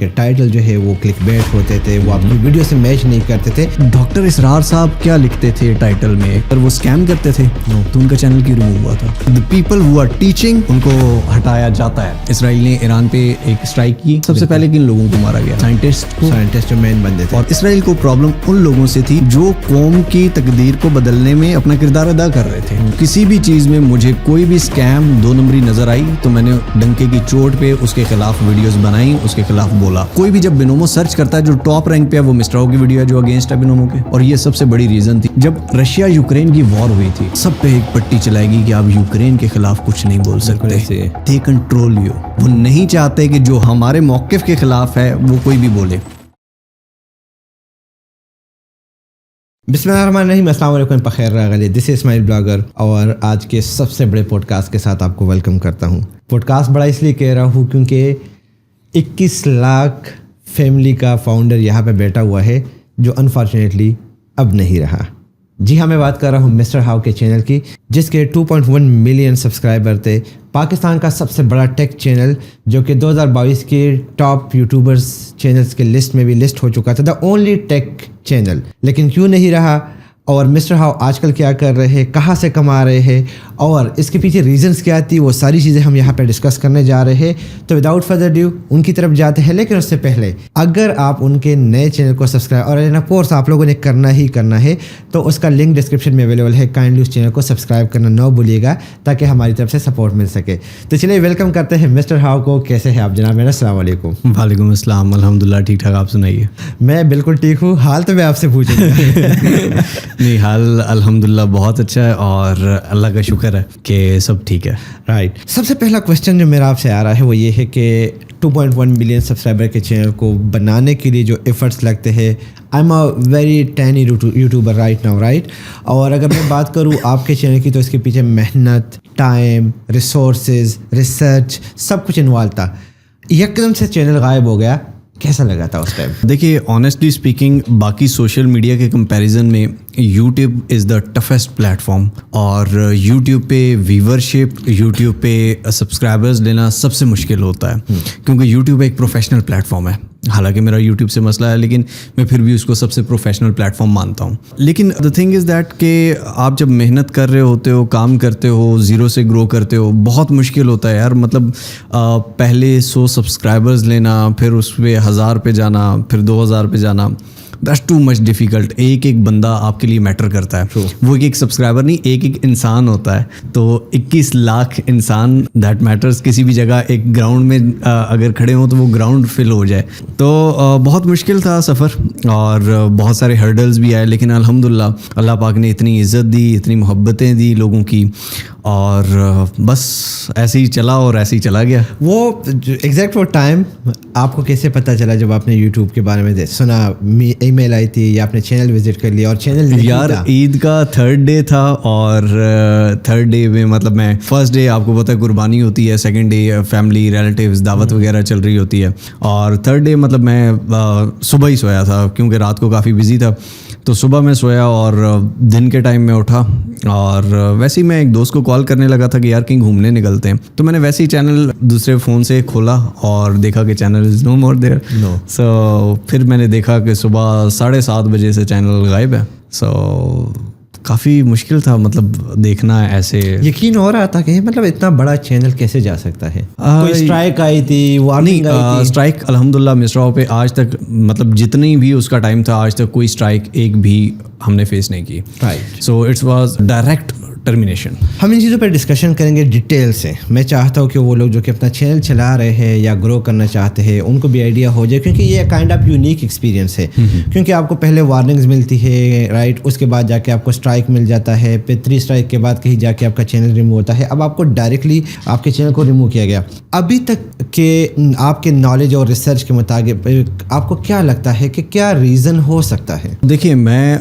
کے ٹائٹل جو ہے وہ کلک بیٹ ہوتے تھے, وہ اپنی ویڈیو سے میچ نہیں کرتے تھے. ڈاکٹر اسرار صاحب کیا لکھتے تھے ٹائٹل میں, اور وہ اسکیم کرتے تھے تو ان کا چینل کیوں ریموو ہوا تھا؟ The people who are teaching ان کو ہٹایا جاتا ہے. اسرائیل نے ایران پہ ایک اسٹرائک کی, سب سے پہلے کن لوگوں کو مارا گیا؟ سائنٹسٹ جو مین بندے تھے. اور اسرائیل کو پرابلم ان لوگوں سے تھی جو قوم کی تقدیر کو بدلنے میں اپنا کردار ادا کر رہے تھے. کسی بھی چیز میں مجھے کوئی بھی اسکیم 2 نمبری نظر آئی تو میں نے ڈنکے کی چوٹ پہ اس کے خلاف ویڈیوز بنائی, اس کے خلاف بولا. کوئی بھی جب بینومو سرچ کرتا ہے جو ٹاپ رینک پہ ہے وہ مسٹر ہاؤ کی ویڈیو ہے جو اگینسٹ ہے بینومو کے. اور یہ سب سے بڑی ریزن تھی جب رشیا یوکرین کی وار ہوئی تھی, سب پہ ایک پٹی چلائے گی کہ آپ یوکرین کے خلاف کچھ نہیں بول سکتے. دے کنٹرول یو. وہ نہیں چاہتے کہ جو ہمارے موقف کے خلاف ہے وہ کوئی بھی بولے. بسم اللہ الرحمن الرحیم. السلام علیکم, بخیر راغلی. دس از اسماعیل بلاگر, اور آج کے سب سے بڑے پوڈ کاسٹ کے ساتھ آپ کو ویلکم کرتا ہوں. پوڈ کاسٹ بڑا اس لیے کہہ رہا ہوں کیونکہ 21 لاکھ فیملی کا فاؤنڈر یہاں پہ بیٹھا ہوا ہے جو انفارچونیٹلی اب نہیں رہا. جی ہاں, میں بات کر رہا ہوں مسٹر ہاؤ کے چینل کی, جس کے 2.1 ملین سبسکرائبر تھے. پاکستان کا سب سے بڑا ٹیک چینل جو کہ 2022 کے ٹاپ یوٹیوبرز چینلز کے لسٹ میں بھی لسٹ ہو چکا تھا, دا اونلی ٹیک چینل. لیکن کیوں نہیں رہا, اور مسٹر ہاؤ آج کل کیا کر رہے ہیں, کہاں سے کما رہے ہیں, اور اس کے پیچھے ریزنز کیا تھی, وہ ساری چیزیں ہم یہاں پہ ڈسکس کرنے جا رہے ہیں. تو وداؤٹ فردر ڈیو ان کی طرف جاتے ہیں. لیکن اس سے پہلے اگر آپ ان کے نئے چینل کو سبسکرائب, اور آف کورس آپ لوگوں نے کرنا ہی کرنا ہے, تو اس کا لنک ڈسکرپشن میں اویلیبل ہے. کائنڈلی اس چینل کو سبسکرائب کرنا نہ بھولیے گا تاکہ ہماری طرف سے سپورٹ مل سکے. تو چلیے ویلکم کرتے ہیں مسٹر ہاؤ کو. کیسے ہیں آپ جناب؟ میرا السلام علیکم. وعلیکم السلام. الحمدللہ ٹھیک ٹھاک. آپ سنائیے. میں بالکل ٹھیک ہوں. حال تو میں آپ سے پوچھوں گا. نہیں, حال الحمدللہ بہت اچھا ہے اور اللہ کا شکر ہے کہ سب ٹھیک ہے. رائٹ. سب سے پہلا کویشچن جو میرا آپ سے آ رہا ہے وہ یہ ہے کہ 2.1 ملین سبسکرائبر کے چینل کو بنانے کے لیے جو ایفرٹس لگتے ہیں, I am a very tiny YouTuber right now, right. اور اگر میں بات کروں آپ کے چینل کی تو اس کے پیچھے محنت, ٹائم, ریسورسز, ریسرچ سب کچھ انوالو تھا. یکدم سے چینل غائب ہو گیا, کیسا لگا تھا اس ٹائم؟ دیکھیے, آنیسٹلی اسپیکنگ باقی سوشل میڈیا کے کمپیریزن میں YouTube is the toughest plate form, اور یوٹیوب پہ ویورشپ, یوٹیوب پہ سبسکرائبرز لینا سب سے مشکل ہوتا ہے کیونکہ یوٹیوب ایک پروفیشنل پلیٹ فارم ہے. حالانکہ میرا یوٹیوب سے مسئلہ ہے لیکن میں پھر بھی اس کو سب سے پروفیشنل پلیٹ فارم مانتا ہوں. لیکن دا تھنگ از دیٹ کہ آپ جب محنت کر رہے ہوتے ہو, کام کرتے ہو, زیرو سے گرو کرتے ہو, بہت مشکل ہوتا ہے یار. مطلب پہلے 100 سبسکرائبرز لینا, پھر اس پہ 1000 پہ جانا, پھر 2000 پہ جانا, دیٹس ٹو مچ ڈیفیکلٹ. ایک بندہ آپ کے لیے میٹر کرتا ہے. وہ ایک سبسکرائبر نہیں, ایک انسان ہوتا ہے. تو 21 لاکھ انسان دیٹ میٹرز. کسی بھی جگہ ایک گراؤنڈ میں اگر کھڑے ہوں تو وہ گراؤنڈ فل ہو جائے. تو بہت مشکل تھا سفر, اور بہت سارے ہرڈلز بھی آئے, لیکن الحمدللہ اللہ پاک نے اتنی عزت دی, اتنی محبتیں دی لوگوں کی, اور بس ایسے ہی چلا اور ایسے ہی چلا گیا. وہ ایگزیکٹ وہ ٹائم آپ کو کیسے پتہ چلا جب آپ نے یوٹیوب کے بارے میں سنا, ای میل آئی تھی یا آپ نے چینل وزٹ کر لیا؟ اور چینل یار عید کا 3rd ڈے تھا, اور 3rd ڈے میں مطلب میں فرسٹ ڈے آپ کو پتہ ہے قربانی ہوتی ہے, 2nd ڈے فیملی ریلیٹیوز دعوت وغیرہ چل رہی ہوتی ہے, اور 3rd ڈے مطلب میں صبح ہی سویا تھا کیونکہ رات کو کافی بزی تھا. تو صبح میں سویا اور دن کے ٹائم میں اٹھا, اور ویسے ہی میں ایک دوست کو کال کرنے لگا تھا کہ یار کہیں گھومنے نکلتے ہیں. تو میں نے ویسے ہی چینل دوسرے فون سے کھولا اور دیکھا کہ channel is know more their. سو پھر میں نے دیکھا کہ صبح 7:30 بجے سے چینل غائب ہے. سو کافی مشکل تھا مطلب دیکھنا ایسے. یقین ہو رہا تھا کہ مطلب اتنا بڑا چینل کیسے جا سکتا ہے. کوئی اسٹرائک آئی تھی, وارننگ آئی تھی؟ اسٹرائک الحمدللہ مسٹر ہاؤ پہ آج تک مطلب جتنی بھی اس کا ٹائم تھا آج تک کوئی اسٹرائک ایک بھی ہم نے فیس نہیں کی. Right. So it's was direct termination. ہم ان چیزوں پہ ڈسکشن کریں گے ڈیٹیل سے. میں چاہتا ہوں کہ وہ لوگ جو کہ اپنا چینل چلا رہے ہیں یا گرو کرنا چاہتے ہیں ان کو بھی آئیڈیا ہو جائے, کیونکہ یہ کائنڈ آف یونیک ایکسپیرینس ہے. کیونکہ آپ کو پہلے وارننگز ملتی ہے, رائٹ, اس کے بعد جا کے آپ کو اسٹرائک مل جاتا ہے, پھر 3 اسٹرائک کے بعد کہیں جا کے آپ کا چینل ریموو ہوتا ہے. اب آپ کو ڈائریکٹلی آپ کے چینل کو ریموو کیا گیا. ابھی تک کہ آپ کے نالج اور ریسرچ کے مطابق آپ کو کیا لگتا ہے کہ کیا ریزن ہو سکتا ہے؟ دیکھیے, میں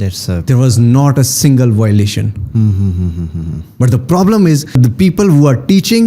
There was not a single violation. But the problem is the people who are teaching,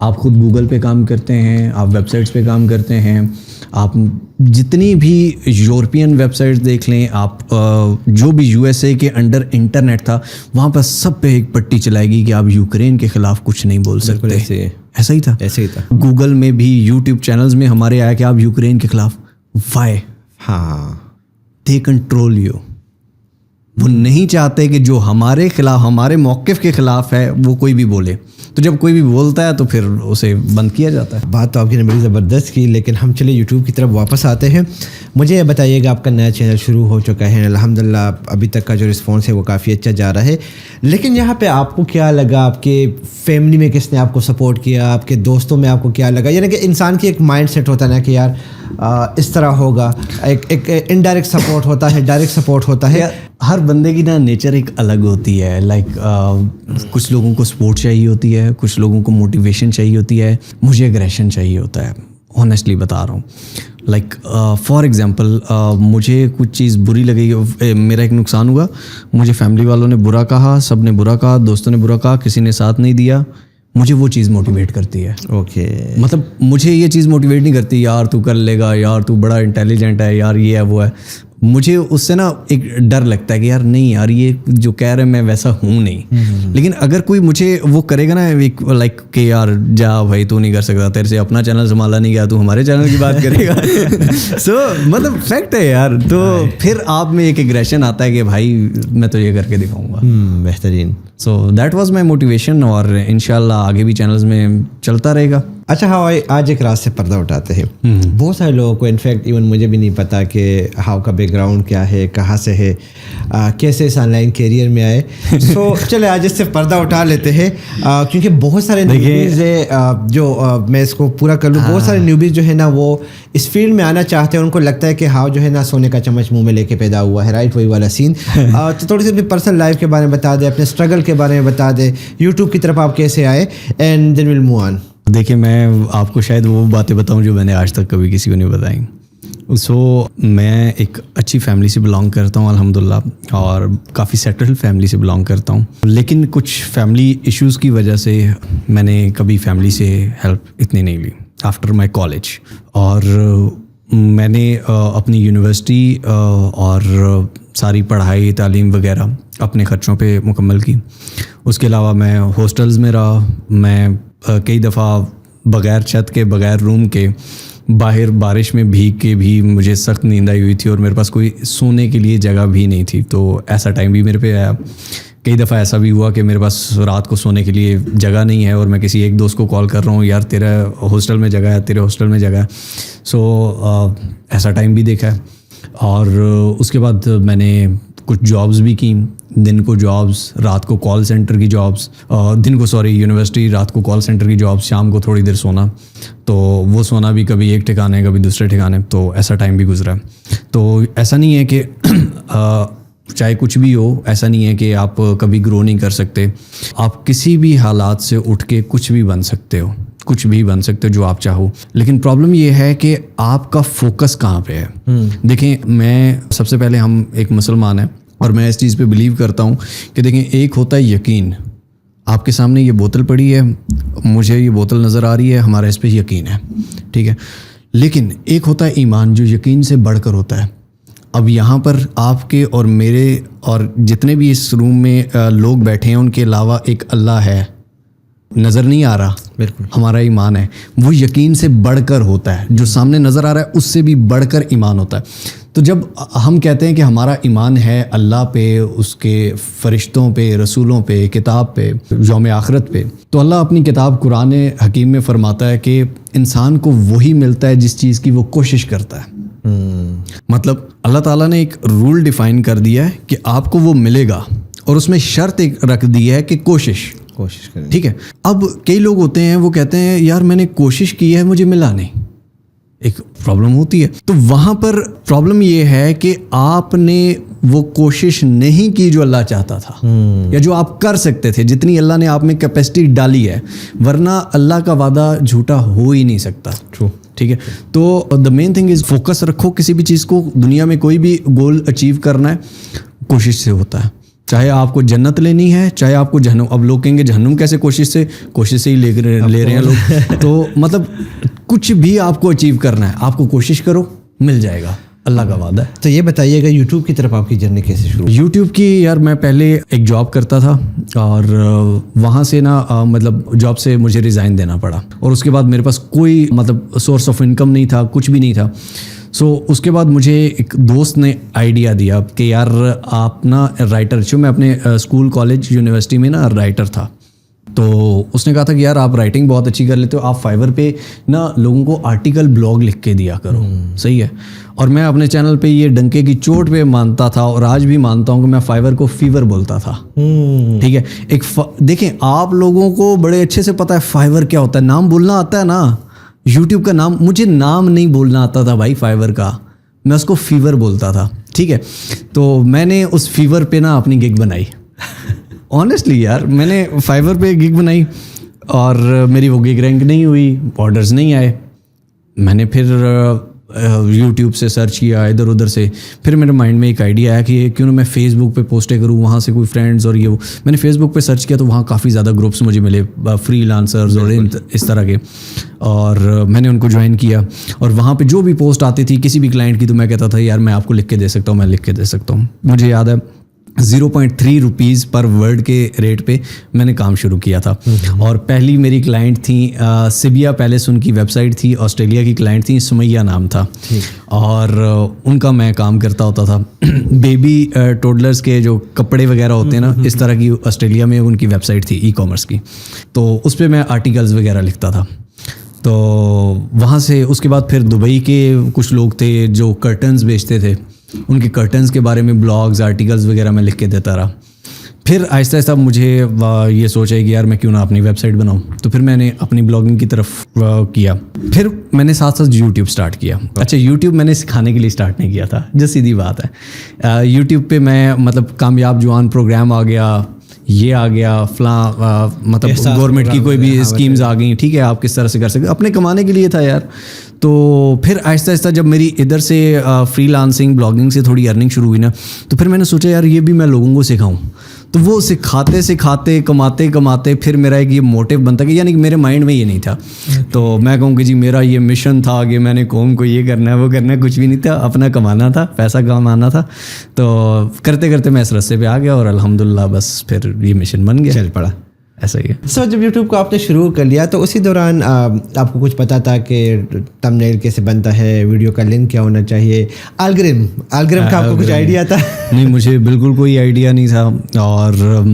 آپ خود گوگل پہ کام کرتے ہیں, آپ ویب سائٹس پہ کام کرتے ہیں, آپ جتنی بھی یورپین ویب سائٹس دیکھ لیں, آپ جو بھی یو ایس اے کے انڈر انٹرنیٹ تھا وہاں پر سب پہ ایک پٹی چلائے گی کہ آپ یوکرین کے خلاف کچھ نہیں بول سکتے. ایسا ہی تھا. گوگل میں بھی یوٹیوب چینلز میں ہمارے آیا کہ آپ یوکرین کے خلاف. وائی؟ ہاں, دے کنٹرول یو. وہ نہیں چاہتے کہ جو ہمارے خلاف, ہمارے موقف کے خلاف ہے وہ کوئی بھی بولے. تو جب کوئی بھی بولتا ہے تو پھر اسے بند کیا جاتا ہے. بات تو آپ کی نے بڑی زبردست کی, لیکن ہم چلے یوٹیوب کی طرف واپس آتے ہیں. مجھے یہ بتائیے گا, آپ کا نیا چینل شروع ہو چکا ہے, الحمدللہ ابھی تک کا جو رسپانس ہے وہ کافی اچھا جا رہا ہے, لیکن یہاں پہ آپ کو کیا لگا, آپ کے فیملی میں کس نے آپ کو سپورٹ کیا, آپ کے دوستوں میں آپ کو کیا لگا؟ یعنی کہ انسان کی ایک مائنڈ سیٹ ہوتا ہے نا کہ یار اس طرح ہوگا, ایک انڈائریکٹ سپورٹ ہوتا ہے, ڈائریکٹ سپورٹ ہوتا ہے. ہر بندے کی نا نیچر ایک الگ ہوتی ہے. لائک کچھ لوگوں کو سپورٹ چاہیے ہوتی ہے, کچھ لوگوں کو موٹیویشن چاہیے ہوتی ہے, مجھے اگریشن چاہیے ہوتا ہے. آنیسٹلی بتا رہا ہوں. لائک فار ایگزامپل مجھے کچھ چیز بری لگی, میرا ایک نقصان ہوا, مجھے فیملی والوں نے برا کہا, سب نے برا کہا, دوستوں نے برا کہا, کسی نے ساتھ نہیں دیا, مجھے وہ چیز موٹیویٹ کرتی ہے. اوکے, مطلب مجھے یہ چیز موٹیویٹ نہیں کرتی یار تو کر لے گا, یار تو بڑا انٹیلیجنٹ ہے, یار یہ ہے وہ ہے. مجھے اس سے نا ایک ڈر لگتا ہے کہ یار نہیں یار یہ جو کہہ رہے میں ویسا ہوں نہیں. لیکن اگر کوئی مجھے وہ کرے گا نا لائک کہ یار جا بھائی تو نہیں کر سکتا, تیرے سے اپنا چینل سنبھالا نہیں گیا, تو ہمارے چینل کی بات کرے گا. سو مطلب فیکٹ ہے یار. تو پھر آپ میں ایک ایگریشن آتا ہے کہ بھائی میں تو یہ کر کے دکھاؤں گا. بہترین. So that was my motivation, اور انشاءاللہ آگے بھی چینلز میں چلتا رہے گا. اچھا ہاؤ, آج ایک راز سے پردہ اٹھاتے ہیں. بہت سارے لوگوں کو, انفیکٹ ایون مجھے بھی نہیں پتا کہ ہاؤ کا بیک گراؤنڈ کیا ہے, کہاں سے ہے, کیسے اس آن لائن کیریئر میں آئے. سو چلے آج اس سے پردہ اٹھا لیتے ہیں, کیونکہ بہت سارے نیوبیز جو میں اس کو پورا کر لوں, بہت سارے نیوبیز جو ہے نا وہ اس فیلڈ میں آنا چاہتے ہیں. ان کو لگتا ہے کہ ہاؤ جو ہے نا سونے کا چمچ منہ میں لے کے پیدا ہوا ہے, رائٹ, وہی والا سین. تو تھوڑی سی اپنی پرسنل لائف کے بارے میں بتا دیں, اپنے اسٹرگل کے بارے میں بتا دیں, یوٹیوب کی طرف آپ کیسے آئے, and then will move on. دیکھیں میں آپ کو شاید وہ باتیں بتاؤں جو میں نے آج تک کبھی کسی کو نہیں بتائیں. سو میں ایک اچھی فیملی سے بلانگ کرتا ہوں الحمدللہ, اور کافی سیٹل فیملی سے بلانگ کرتا ہوں. لیکن کچھ فیملی ایشوز کی وجہ سے میں نے کبھی فیملی سے ہیلپ اتنی نہیں لی آفٹر مائی کالج. اور میں نے اپنی یونیورسٹی اور ساری پڑھائی تعلیم وغیرہ اپنے خرچوں پہ مکمل کی. اس کے علاوہ میں ہاسٹلز میں رہا. میں کئی دفعہ بغیر چھت کے, بغیر روم کے, باہر بارش میں بھیگ کے بھی مجھے سخت نیند آئی ہوئی تھی, اور میرے پاس کوئی سونے کے لیے جگہ بھی نہیں تھی. تو ایسا ٹائم بھی میرے پہ آیا. کئی دفعہ ایسا بھی ہوا کہ میرے پاس رات کو سونے کے لیے جگہ نہیں ہے, اور میں کسی ایک دوست کو کال کر رہا ہوں, یار تیرا ہاسٹل میں جگہ ہے, تیرے ہاسٹل میں جگہ ہے. سو ایسا ٹائم بھی دیکھا ہے. اور اس کے بعد میں نے کچھ جابز بھی کی, دن کو جابز, رات کو کال سینٹر کی جابز, یونیورسٹی, رات کو کال سینٹر کی جابز, شام کو تھوڑی دیر سونا. تو وہ سونا بھی کبھی ایک ٹھکانے کبھی دوسرے ٹھکانے, تو ایسا ٹائم بھی گزرا. تو ایسا نہیں ہے کہ چاہے کچھ بھی ہو, ایسا نہیں ہے کہ آپ کبھی گرو نہیں کر سکتے. آپ کسی بھی حالات سے اٹھ کے کچھ بھی بن سکتے ہو, کچھ بھی بن سکتے ہو جو آپ چاہو. لیکن پرابلم یہ ہے کہ آپ کا فوکس کہاں پہ ہے. دیکھیں میں سب سے پہلے, ہم ایک مسلمان ہیں اور میں اس چیز پہ بلیو کرتا ہوں کہ دیکھیں ایک ہوتا ہے یقین. آپ کے سامنے یہ بوتل پڑی ہے, مجھے یہ بوتل نظر آ رہی ہے, ہمارا اس پہ یقین ہے, ٹھیک ہے. لیکن ایک ہوتا ہے ایمان جو یقین سے بڑھ کر ہوتا ہے. اب یہاں پر آپ کے اور میرے اور جتنے بھی اس روم میں لوگ بیٹھے ہیں ان کے علاوہ ایک اللہ ہے, نظر نہیں آ رہا. بالکل ہمارا ایمان ہے وہ یقین سے بڑھ کر ہوتا ہے. جو سامنے نظر آ رہا ہے اس سے بھی بڑھ کر ایمان ہوتا ہے. تو جب ہم کہتے ہیں کہ ہمارا ایمان ہے اللہ پہ, اس کے فرشتوں پہ, رسولوں پہ, کتاب پہ, یوم آخرت پہ, تو اللہ اپنی کتاب قرآن حکیم میں فرماتا ہے کہ انسان کو وہی ملتا ہے جس چیز کی وہ کوشش کرتا ہے. مطلب اللہ تعالیٰ نے ایک رول ڈیفائن کر دیا ہے کہ آپ کو وہ ملے گا, اور اس میں شرط ایک رکھ دی ہے کہ کوشش کریں, ٹھیک ہے. اب کئی لوگ ہوتے ہیں وہ کہتے ہیں یار میں نے کوشش کی ہے مجھے ملا نہیں. ایک پرابلم ہوتی ہے. تو وہاں پر پرابلم یہ ہے کہ آپ نے وہ کوشش نہیں کی جو اللہ چاہتا تھا, یا جو آپ کر سکتے تھے, جتنی اللہ نے آپ میں کیپیسٹی ڈالی ہے. ورنہ اللہ کا وعدہ جھوٹا ہو ہی نہیں سکتا. ٹھیک ہے. تو دا مین تھنگ از فوکس رکھو. کسی بھی چیز کو, دنیا میں کوئی بھی گول اچیو کرنا ہے کوشش سے ہوتا ہے. چاہے آپ کو جنت لینی ہے, چاہے آپ کو جہنم. اب لوگ کہیں گے جہنم کیسے, کوشش سے ہی لے رہے ہیں لوگ. تو مطلب کچھ بھی آپ کو اچیو کرنا ہے, آپ کو کوشش کرو, مل جائے گا, اللہ کا وعدہ ہے. تو یہ بتائیے گا یوٹیوب کی طرف آپ کی جرنی کیسے شروع؟ یوٹیوب کی یار میں پہلے ایک جاب کرتا تھا اور وہاں سے نا مطلب جاب سے مجھے ریزائن دینا پڑا, اور اس کے بعد میرے پاس کوئی مطلب سورس آف انکم نہیں تھا, کچھ بھی نہیں تھا. سو اس کے بعد مجھے ایک دوست نے آئیڈیا دیا کہ یار آپ نا رائٹر, جو میں اپنے اسکول کالج یونیورسٹی میں نا رائٹر تھا, تو اس نے کہا تھا کہ یار آپ رائٹنگ بہت اچھی کر لیتے ہو, آپ فائور پہ نا لوگوں کو آرٹیکل بلاگ لکھ کے دیا کرو. صحیح ہے. اور میں اپنے چینل پہ یہ ڈنکے کی چوٹ پہ مانتا تھا, اور آج بھی مانتا ہوں کہ میں فائور کو فیور بولتا تھا. ٹھیک ہے. دیکھیں آپ لوگوں کو بڑے اچھے سے پتہ ہے فائور کیا ہوتا ہے, نام بولنا آتا ہے نا, یوٹیوب کا نام, مجھے نام نہیں بولنا آتا تھا بھائی فائور کا, میں اس کو فیور بولتا تھا. ٹھیک ہے. تو میں نے اس فیور پہ نا اپنی گگ بنائی. آنیسٹلی یار میں نے فائور پہ گگ بنائی, اور میری وہ گگ رینک نہیں ہوئی, آرڈرز نہیں آئے. میں نے پھر یوٹیوب سے سرچ کیا ادھر ادھر سے, پھر میرے مائنڈ میں ایک آئیڈیا آیا کہ کیوں نہ میں فیس بک پہ پوسٹیں کروں, وہاں سے کوئی فرینڈز اور یہ وہ. میں نے فیس بک پہ سرچ کیا تو وہاں کافی زیادہ گروپس مجھے ملے, فری لانسرز اور اس طرح کے, اور میں نے ان کو جوائن کیا. اور وہاں پہ جو بھی پوسٹ آتی تھی کسی بھی کلائنٹ کی, تو میں کہتا تھا یار میں آپ کو لکھ کے دے سکتا ہوں, میں لکھ کے دے سکتا ہوں. مجھے یاد ہے 0.3 روپیز پر ورڈ کے ریٹ پہ میں نے کام شروع کیا تھا. اور پہلی میری کلائنٹ تھیں سبیا پیلیس, ان کی ویب سائٹ تھی, آسٹریلیا کی کلائنٹ تھیں, سمیہ نام تھا, اور ان کا میں کام کرتا ہوتا تھا. بیبی ٹوڈلرز کے جو کپڑے وغیرہ ہوتے ہیں نا, اس طرح کی آسٹریلیا میں ان کی ویب سائٹ تھی ای کامرس کی, تو اس پہ میں آرٹیکلز وغیرہ لکھتا تھا. تو وہاں سے اس کے بعد پھر دبئی کے کچھ لوگ تھے جو کرٹنز بیچتے تھے, ان کے کرٹنز کے بارے میں بلاگز آرٹیکلز وغیرہ میں لکھ کے دیتا رہا. پھر آہستہ آہستہ مجھے یہ سوچا کہ یار میں کیوں نہ اپنی ویب سائٹ بناؤں, تو پھر میں نے اپنی بلاگنگ کی طرف کیا. پھر میں نے ساتھ ساتھ یوٹیوب سٹارٹ کیا. اچھا یوٹیوب میں نے سکھانے کے لیے سٹارٹ نہیں کیا تھا, جو سیدھی بات ہے. یوٹیوب پہ میں مطلب کامیاب جوان پروگرام آ گیا, یہ آ گیا فلاں, مطلب گورنمنٹ کی کوئی بھی اسکیمز آ گئیں, ٹھیک ہے آپ کس طرح سے کر سکتے, اپنے کمانے کے لیے تھا یار. تو پھر آہستہ آہستہ جب میری ادھر سے فری لانسنگ بلاگنگ سے تھوڑی ارننگ شروع ہوئی نا, تو پھر میں نے سوچا یار یہ بھی میں لوگوں کو سکھاؤں. تو وہ سکھاتے کماتے پھر میرا ایک یہ موٹیو بنتا کہ یعنی کہ میرے مائنڈ میں یہ نہیں تھا, تو میں کہوں کہ جی میرا یہ مشن تھا کہ میں نے قوم کو یہ کرنا ہے وہ کرنا ہے, کچھ بھی نہیں تھا, اپنا کمانا تھا, پیسہ کمانا تھا. تو کرتے کرتے میں اس رستے پہ آ گیا, اور الحمدللہ بس پھر یہ مشن بن گیا, چل پڑا. ایسا ہی ہے. سو جب یوٹیوب کو آپ نے شروع کر لیا تو اسی دوران آپ کو کچھ پتا تھا کہ تھمبنیل کیسے بنتا ہے, ویڈیو کا لنک کیا ہونا چاہیے, الگورتھم کا آپ کو کچھ آئیڈیا تھا؟ نہیں, مجھے بالکل کوئی آئیڈیا نہیں تھا. اور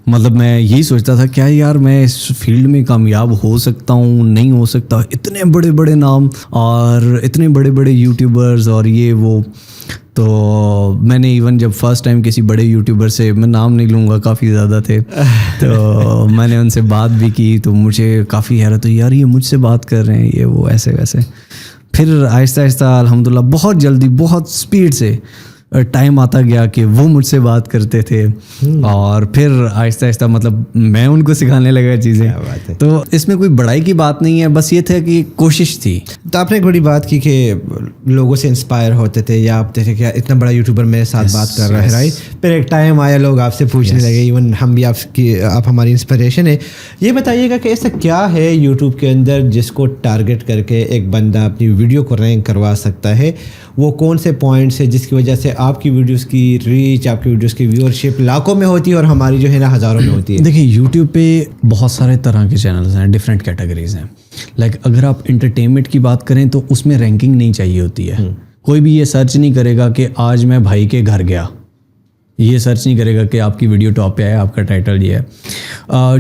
مطلب میں یہی سوچتا تھا کیا یار میں اس فیلڈ میں کامیاب ہو سکتا ہوں, نہیں ہو سکتا, اتنے بڑے بڑے نام اور اتنے بڑے بڑے یوٹیوبرز اور یہ وہ. تو میں نے ایون جب فرسٹ ٹائم کسی بڑے یوٹیوبر سے, میں نام نہیں لوں گا, کافی زیادہ تھے, تو میں نے ان سے بات بھی کی, تو مجھے کافی حیرت ہوئی یار یہ مجھ سے بات کر رہے ہیں, یہ وہ ایسے ویسے. پھر آہستہ آہستہ الحمدللہ بہت جلدی بہت اسپیڈ سے ٹائم آتا گیا کہ وہ مجھ سے بات کرتے تھے, اور پھر آہستہ آہستہ مطلب میں ان کو سکھانے لگا چیزیں. تو اس میں کوئی بڑائی کی بات نہیں ہے, بس یہ تھا کہ کوشش تھی. تو آپ نے ایک بڑی بات کی کہ لوگوں سے انسپائر ہوتے تھے, یا آپ دیکھتے کہ اتنا بڑا یوٹیوبر میرے ساتھ بات کر رہا ہے, رائٹ. پھر ایک ٹائم آیا لوگ آپ سے پوچھنے لگے, ایون ہم بھی آپ ہماری انسپریشن ہے. یہ بتائیے گا کہ ایسا کیا ہے یوٹیوب کے اندر جس کو ٹارگیٹ کر کے ایک بندہ اپنی ویڈیو کو رینک کروا سکتا ہے, وہ کون سے پوائنٹس ہیں جس کی وجہ سے آپ کی ویڈیوز کی ریچ, آپ کی ویڈیوز کی ویورشپ لاکھوں میں ہوتی ہے اور ہماری جو ہے نا ہزاروں میں ہوتی ہے؟ دیکھیں یوٹیوب پہ بہت سارے طرح کے چینلز ہیں, ڈفرینٹ کیٹیگریز ہیں. لائک اگر آپ انٹرٹینمنٹ کی بات کریں تو اس میں رینکنگ نہیں چاہیے ہوتی ہے. کوئی بھی یہ سرچ نہیں کرے گا کہ آج میں بھائی کے گھر گیا, یہ سرچ نہیں کرے گا کہ آپ کی ویڈیو ٹاپ پہ آئے, آپ کا ٹائٹل یہ ہے.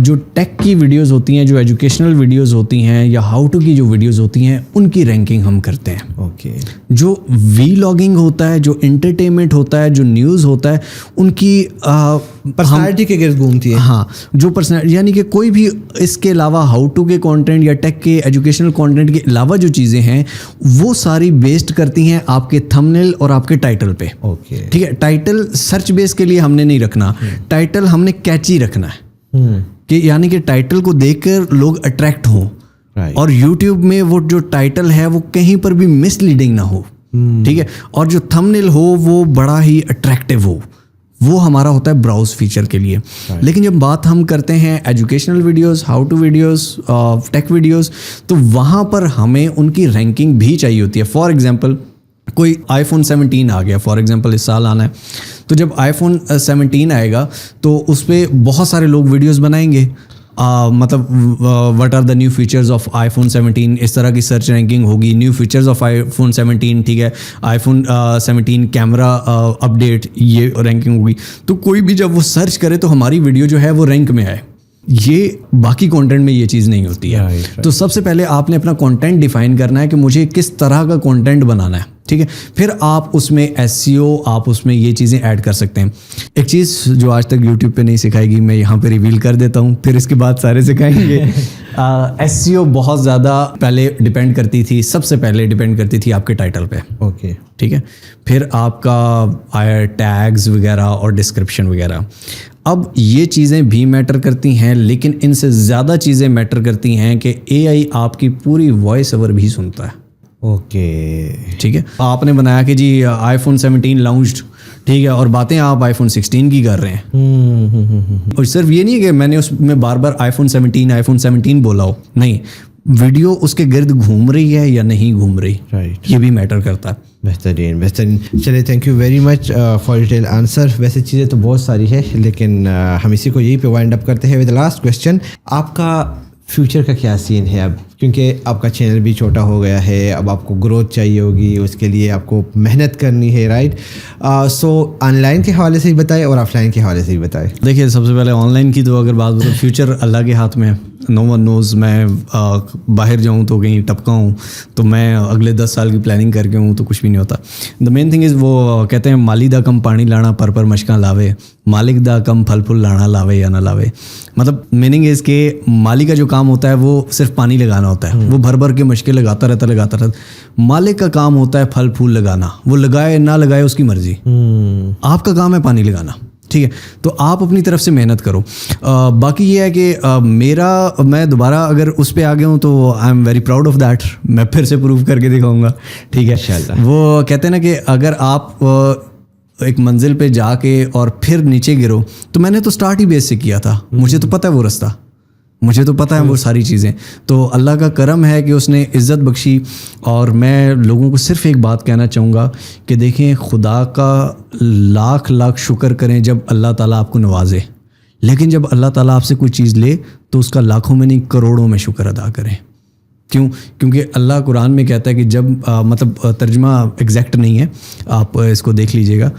جو ٹیک کی ویڈیوز ہوتی ہیں, جو ایجوکیشنل ویڈیوز ہوتی ہیں, یا ہاؤ ٹو کی جو ویڈیوز ہوتی ہیں, ان کی رینکنگ ہم کرتے ہیں. اوکے. جو وی لاگنگ ہوتا ہے, جو انٹرٹینمنٹ ہوتا ہے, جو نیوز ہوتا ہے, ان کی پرسنالٹی کے گرد گھومتی ہے. ہاں, جو پرسنالٹی, یعنی کہ کوئی بھی اس کے علاوہ ہاؤ ٹو کے کانٹینٹ یا ٹیک کے ایجوکیشنل کانٹینٹ کے علاوہ جو چیزیں ہیں وہ ساری بیسڈ کرتی ہیں آپ کے تھمبنیل اور آپ کے ٹائٹل پہ. اوکے ٹھیک ہے. ٹائٹل سرچ بیس کے لیے ہم نے نہیں رکھنا, ٹائٹل ہم نے کیچی رکھنا ہے, کہ یعنی کہ ٹائٹل کو دیکھ کر لوگ اٹریکٹ ہوں. اور یوٹیوب میں وہ جو ٹائٹل ہے وہ کہیں پر بھی مس لیڈنگ نہ ہو. ٹھیک ہے. اور جو تھمبنیل ہو وہ بڑا ہی اٹریکٹیو ہو, وہ ہمارا ہوتا ہے براؤز فیچر کے لیے. لیکن جب بات ہم کرتے ہیں educational videos, how to videos, tech videos, تو وہاں پر ہمیں ان کی رینکنگ بھی چاہیے ہوتی ہے. فار ایگزامپل کوئی آئی فون 17 آ گیا, فار ایگزامپل اس سال آنا ہے, تو جب آئی فون 17 آئے گا تو اس پہ بہت سارے لوگ ویڈیوز بنائیں گے, مطلب what are the new features of iPhone 17, اس طرح کی سرچ رینکنگ ہوگی, new features of iPhone 17, ٹھیک ہے, آئی فون 17 کیمرہ اپڈیٹ, یہ رینکنگ ہوگی. تو کوئی بھی جب وہ سرچ کرے تو ہماری ویڈیو جو ہے وہ رینک میں آئے. یہ باقی کانٹینٹ میں یہ چیز نہیں ہوتی ہے. تو سب سے پہلے آپ نے اپنا کانٹینٹ ڈیفائن کرنا ہے کہ مجھے کس طرح کا کانٹینٹ بنانا ہے, ٹھیک ہے. پھر آپ اس میں SEO, آپ اس میں یہ چیزیں ایڈ کر سکتے ہیں. ایک چیز جو آج تک یوٹیوب پہ نہیں سکھائی گی, میں یہاں پہ ریویل کر دیتا ہوں, پھر اس کے بعد سارے سکھائیں گے. SEO بہت زیادہ پہلے ڈپینڈ کرتی تھی, سب سے پہلے ڈپینڈ کرتی تھی آپ کے ٹائٹل پہ, اوکے, ٹھیک ہے. پھر آپ کا ٹیگز وغیرہ اور ڈسکرپشن وغیرہ. اب یہ چیزیں بھی میٹر کرتی ہیں, لیکن ان سے زیادہ چیزیں میٹر کرتی ہیں کہ AI آپ کی پوری وائس اوور بھی سنتا ہے. اوکے, ٹھیک ہے. آپ نے بنایا کہ جی آئی فون 17 لانچڈ, ٹھیک ہے, اور باتیں آپ آئی فون 16 کی کر رہے ہیں. اور صرف یہ نہیں ہے کہ میں نے اس میں بار بار آئی فون 17 بولا ہو, نہیں, ویڈیو اس کے گرد گھوم رہی ہے یا نہیں گھوم رہی, رائٹ, یہ بھی میٹر کرتا ہے. بہترین بہترین. چلے, thank you very much for detail answer. ویسے چیزیں تو بہت ساری ہے, لیکن ہم اسی کو یہی پہ وائنڈ اپ کرتے ہیں ود لاسٹ کویسچن. آپ کا فیوچر کا کیا سین ہے اب, کیونکہ آپ کا چینل بھی چھوٹا ہو گیا ہے, اب آپ کو گروتھ چاہیے ہوگی, اس کے لیے آپ کو محنت کرنی ہے, رائٹ. سو آن لائن کے حوالے سے ہی بتائیں اور آف لائن کے حوالے سے ہی بتائیں. دیکھیے, سب سے پہلے آن لائن کی تو اگر بات ہو تو فیوچر اللہ کے ہاتھ میں ہے. نو ون نوز, میں باہر جاؤں تو کہیں ٹپکا ہوں, تو میں اگلے 10 سال کی پلاننگ کر کے ہوں تو کچھ بھی نہیں ہوتا. دا مین تھنگ از, وہ کہتے ہیں مالی دا کم پانی لانا پر مشکاں لاوے, مالک دا کم پھل پھل لانا لاوے یا نہ لاوے. مطلب میننگ از کہ مالی کا جو کام ہوتا ہے وہ صرف پانی لگانا ہوتا ہے, وہ بھر کے مشکیں لگاتا رہتا. مالک کا کام ہوتا ہے پھل پھول لگانا, وہ لگائے نہ لگائے اس کی مرضی. آپ کا کام ہے پانی لگانا, ٹھیک ہے. تو آپ اپنی طرف سے محنت کرو. باقی یہ ہے کہ میں دوبارہ اگر اس پہ آ گیا ہوں تو I am very proud of that. میں پھر سے پروو کر کے دکھاؤں گا, ٹھیک ہے. وہ کہتے ہیں نا کہ اگر آپ ایک منزل پہ جا کے اور پھر نیچے گرو, تو میں نے تو اسٹارٹ ہی بیس سے کیا تھا, مجھے تو پتہ ہے وہ رستہ, مجھے تو پتہ ہے وہ ساری چیزیں. تو اللہ کا کرم ہے کہ اس نے عزت بخشی. اور میں لوگوں کو صرف ایک بات کہنا چاہوں گا کہ دیکھیں, خدا کا لاکھ شکر کریں جب اللہ تعالیٰ آپ کو نوازے, لیکن جب اللہ تعالیٰ آپ سے کوئی چیز لے تو اس کا لاکھوں میں نہیں کروڑوں میں شکر ادا کریں. کیونکہ اللہ قرآن میں کہتا ہے کہ جب مطلب ترجمہ ایگزیکٹ نہیں ہے, آپ اس کو دیکھ لیجئے گا,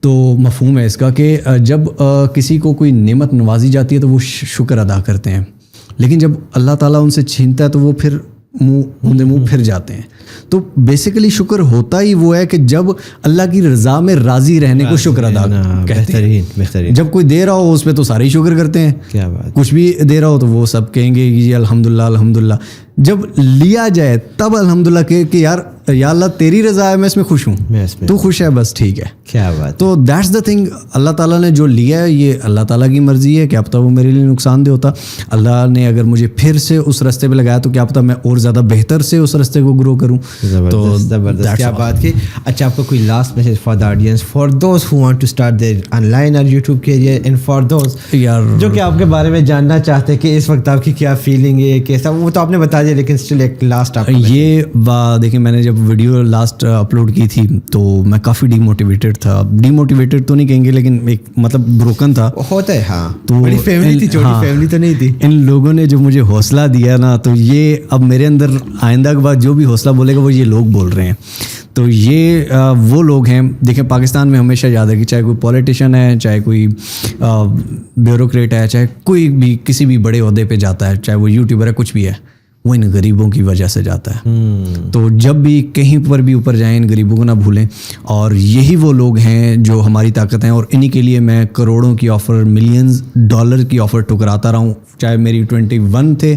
تو مفہوم ہے اس کا کہ جب کسی کو کوئی نعمت نوازی جاتی ہے تو وہ شکر ادا کرتے ہیں, لیکن جب اللہ تعالیٰ ان سے چھینتا ہے تو وہ پھر منہ پھر جاتے ہیں. تو بیسیکلی شکر ہوتا ہی وہ ہے کہ جب اللہ کی رضا میں راضی رہنے کو شکر ادا کہتے ہیں. جب کوئی دے رہا ہو اس پہ تو سارے ہی شکر کرتے ہیں, کیا بات, کچھ بھی دے رہا ہو تو وہ سب کہیں گے یہ الحمدللہ. جب لیا جائے تب الحمدللہ کہ یار یا اللہ تیری رضا ہے, میں اس میں خوش ہوں, تو خوش ہے, بس ٹھیک ہے. کیا بات. تو دیٹس دا تھنگ, اللہ تعالیٰ نے جو لیا ہے یہ اللہ تعالیٰ کی مرضی ہے, کیا پتہ وہ میرے لیے نقصان دہ ہوتا. اللہ نے اگر مجھے پھر سے اس راستے پہ لگایا تو کیا پتہ میں اور زیادہ بہتر سے اس راستے کو گرو کروں. تو زبردست, کیا بات کی. اچھا, آپ کو کوئی last message for the audience, for those who want to start their online اور YouTube career, and for those جو کہ آپ کے بارے میں جاننا چاہتے ہیں کہ اس وقت آپ کی کیا فیلنگ ہے, کیسا, وہ تو آپ نے بتا دیا, لیکن اسٹل ایک لاسٹ آپ یہ دیکھیں, میں نے جب ویڈیو لاسٹ اپلوڈ کی تھی تو میں کافی ڈی موٹیویٹیڈ تھا. ڈی موٹیویٹیڈ تو نہیں کہیں گے, لیکن ایک مطلب بروکن تھا, ہوتا ہے. ہاں, تو بڑی فیملی تھی, چھوٹی فیملی تو نہیں تھی. ان لوگوں نے جو مجھے حوصلہ دیا نا, تو یہ اب میرے اندر آئندہ کے بعد جو بھی حوصلہ بولے گا وہ یہ لوگ بول رہے ہیں. تو یہ وہ لوگ ہیں. دیکھیں, پاکستان میں ہمیشہ یاد ہے کہ چاہے کوئی پولیٹیشین ہے, چاہے کوئی بیوروکریٹ ہے, چاہے کوئی بھی کسی بھی بڑے عہدے پہ جاتا ہے, چاہے وہ یوٹیوبر ہے, کچھ بھی ہے, وہ ان غریبوں کی وجہ سے جاتا ہے. تو جب بھی کہیں پر بھی اوپر جائیں, ان غریبوں کو نہ بھولیں. اور یہی وہ لوگ ہیں جو ہماری طاقت ہیں, اور انہی کے لیے میں کروڑوں کی آفر, ملینز ڈالر کی آفر ٹکراتا رہا ہوں. چاہے میری 21 تھے